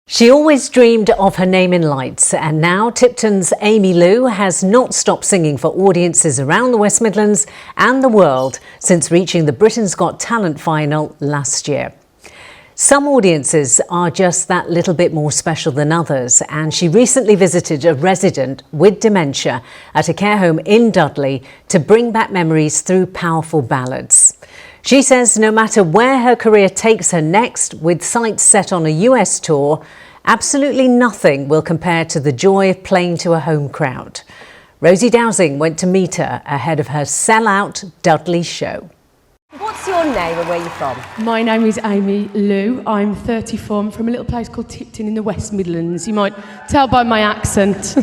She always dreamed of her name in lights, and now Tipton's Amy Lou has not stopped singing for audiences around the West Midlands and the world since reaching the Britain's Got Talent final last year. Some audiences are just that little bit more special than others, and she recently visited a resident with dementia at a care home in Dudley to bring back memories through powerful ballads. She says no matter where her career takes her next, with sights set on a US tour, absolutely nothing will compare to the joy of playing to a home crowd. Rosie Dowsing went to meet her ahead of her sell-out Dudley show. What's your name and where are you from? My name is Amy Lou. I'm 34. I'm from a little place called Tipton in the West Midlands. You might tell by my accent.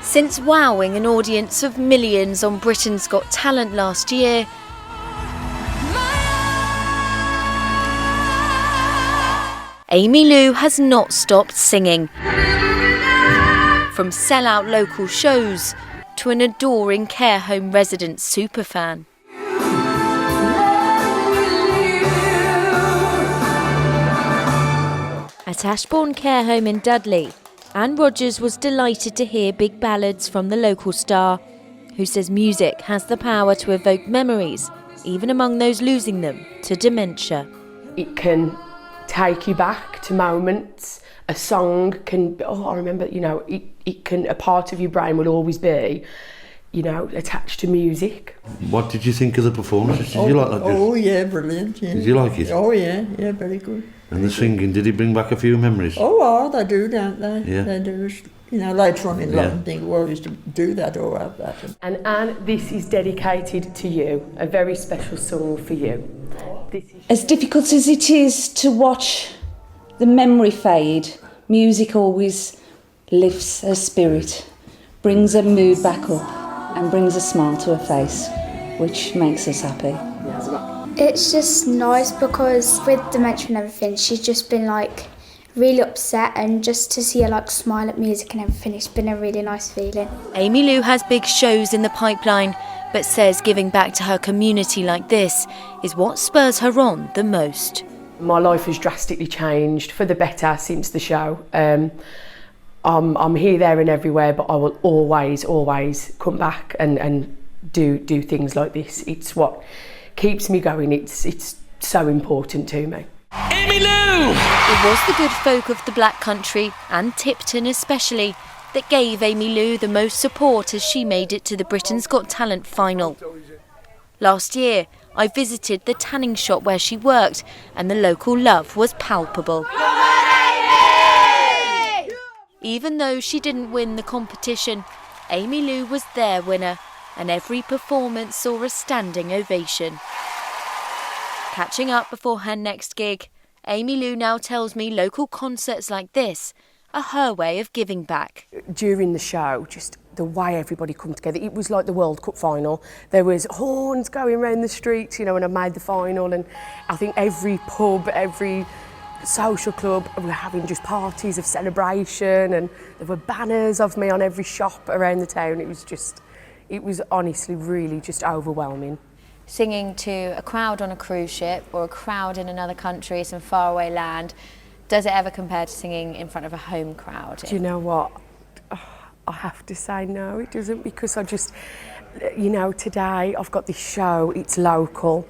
Since wowing an audience of millions on Britain's Got Talent last year, Amy Lou has not stopped singing. From sell-out local shows to an adoring care home resident superfan. At Ashbourne Care Home in Dudley, Anne Rogers was delighted to hear big ballads from the local star, who says music has the power to evoke memories, even among those losing them to dementia. It can take you back to moments. A song can, I remember, it can, a part of your brain will always be, attached to music. What did you think of the performance? Did you like that? Oh yeah, brilliant. Yeah. Did you like it? Oh yeah, very good. And the singing, did it bring back a few memories? Oh, they do, don't they? Yeah. They do. Later on in life, I think, well, I used to do that or have that. And Anne, this is dedicated to you, a very special song for you. As difficult as it is to watch the memory fade, music always lifts a spirit, brings a mood back up and brings a smile to her face, which makes us happy. It's just nice because with dementia and everything, she's just been really upset, and just to see her smile at music and everything, it's been a really nice feeling. Amy Lou has big shows in the pipeline, but says giving back to her community like this is what spurs her on the most. My life has drastically changed for the better since the show. I'm here, there and everywhere, but I will always come back and do things like this. It's what keeps me going. It's so important to me. Amy Lou! It was the good folk of the Black Country, and Tipton especially, that gave Amy Lou the most support as she made it to the Britain's Got Talent final. Last year, I visited the tanning shop where she worked, and the local love was palpable. Even though she didn't win the competition, Amy Lou was their winner, and every performance saw a standing ovation. Catching up before her next gig, Amy Lou now tells me local concerts like this are her way of giving back. During the show, just the way everybody come together, it was like the World Cup final. There was horns going around the streets, when I made the final, and I think every pub, every social club were having just parties of celebration, and there were banners of me on every shop around the town. It was honestly really just overwhelming. Singing to a crowd on a cruise ship or a crowd in another country, some faraway land, does it ever compare to singing in front of a home crowd? Do you know what? I have to say no, it doesn't, because I just, today I've got this show, it's local,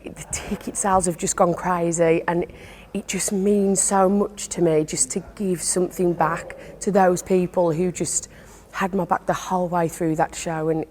the ticket sales have just gone crazy, and it just means so much to me just to give something back to those people who just had my back the whole way through that show. And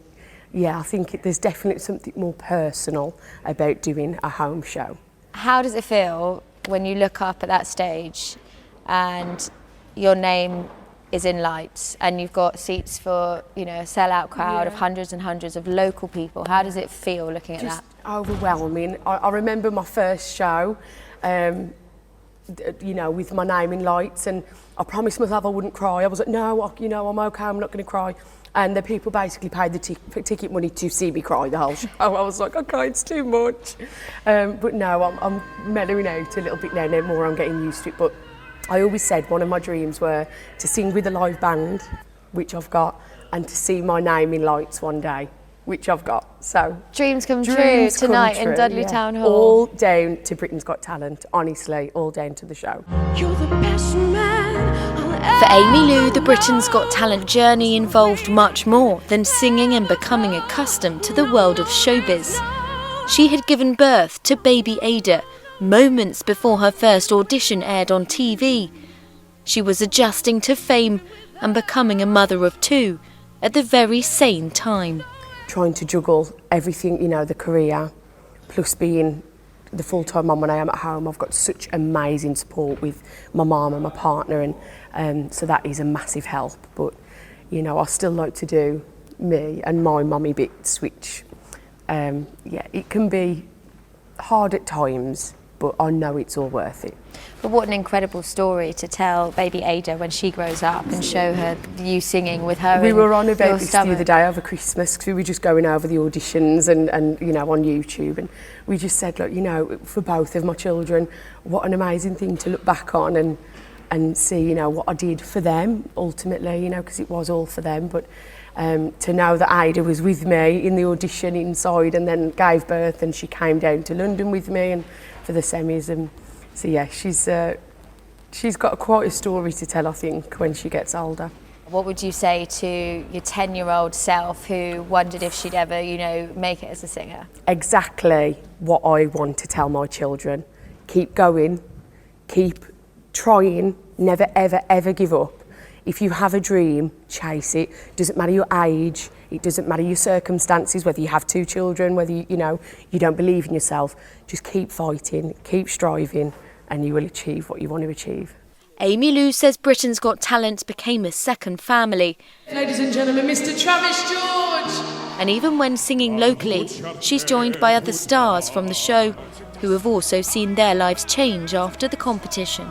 yeah, I think there's definitely something more personal about doing a home show. How does it feel when you look up at that stage and your name is in lights and you've got seats for, a sell-out crowd of hundreds and hundreds of local people? How does it feel looking at that? Just overwhelming. I remember my first show, with my name in lights, and I promised myself I wouldn't cry. I was like, no, I'm okay, I'm not going to cry. And the people basically paid the ticket money to see me cry the whole show. I was like, okay, it's too much. But no, I'm mellowing out a little bit now. No more, I'm getting used to it. But I always said one of my dreams were to sing with a live band, which I've got, and to see my name in lights one day. which I've got. So Dreams come true dreams come tonight in true, Dudley yeah. Town Hall. All down to Britain's Got Talent, honestly, all down to the show. For Amy Lou, the Britain's Got Talent journey involved much more than singing and becoming accustomed to the world of showbiz. She had given birth to baby Ada moments before her first audition aired on TV. She was adjusting to fame and becoming a mother of two at the very same time. Trying to juggle everything, you know, the career, plus being the full-time mum when I am at home. I've got such amazing support with my mum and my partner, and so that is a massive help. But, you know, I still like to do me and my mummy bits, which, yeah, it can be hard at times, but I know it's all worth it. But what an incredible story to tell baby Ada when she grows up and show her you singing with her. We were on about your this stomach. the other day over Christmas, because we were just going over the auditions and you know, on YouTube, and we just said, look, you know, for both of my children, what an amazing thing to look back on and see, you know, what I did for them ultimately, you know, because it was all for them. But to know that Ada was with me in the audition inside and then gave birth, and she came down to London with me and for the semis, and so yeah, she's got quite a story to tell, I think, when she gets older. What would you say to your 10-year-old self who wondered if she'd ever, you know, make it as a singer? Exactly what I want to tell my children. Keep going, keep trying, never ever ever give up. If you have a dream, chase it. Doesn't matter your age, it doesn't matter your circumstances, whether you have 2 children, whether you know you don't believe in yourself. Just keep fighting, keep striving, and you will achieve what you want to achieve. Amy Lou says Britain's Got Talent became a second family. Ladies and gentlemen, Mr. Travis George. And even when singing locally, she's joined by other stars from the show who have also seen their lives change after the competition.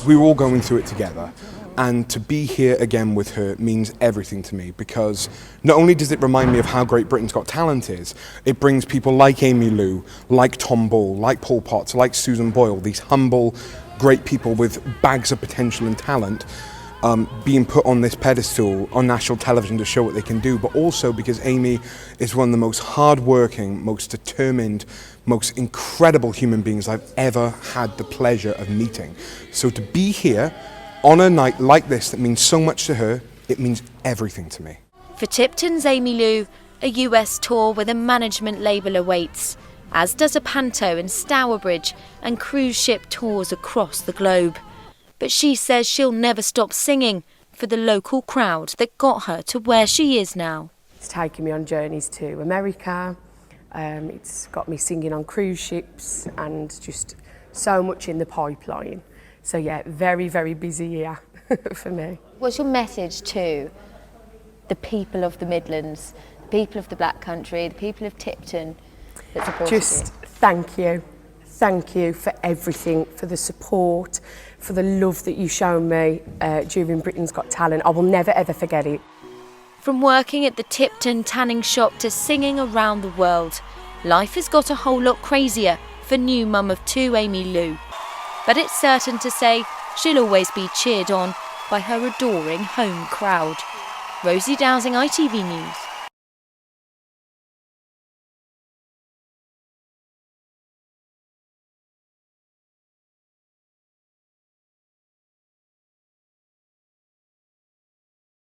We were all going through it together, and to be here again with her means everything to me, because not only does it remind me of how great Britain's Got Talent is, it brings people like Amy Lou, like Tom Ball, like Paul Potts, like Susan Boyle, these humble, great people with bags of potential and talent, being put on this pedestal on national television to show what they can do, but also because Amy is one of the most hard-working, most determined, most incredible human beings I've ever had the pleasure of meeting. So to be here on a night like this that means so much to her, it means everything to me. For Tipton's Amy Lou, a US tour with a management label awaits, as does a panto in Stourbridge and cruise ship tours across the globe. But she says she'll never stop singing for the local crowd that got her to where she is now. It's taken me on journeys to America, it's got me singing on cruise ships, and just so much in the pipeline. So yeah, very, very busy year for me. What's your message to the people of the Midlands, the people of the Black Country, the people of Tipton that supported Just you? thank you. Thank you for everything, for the support, for the love that you've shown me during Britain's Got Talent. I will never ever forget it. From working at the Tipton tanning shop to singing around the world, life has got a whole lot crazier for new mum of 2 Amy Lou. But it's certain to say she'll always be cheered on by her adoring home crowd. Rosie Dowsing, ITV News.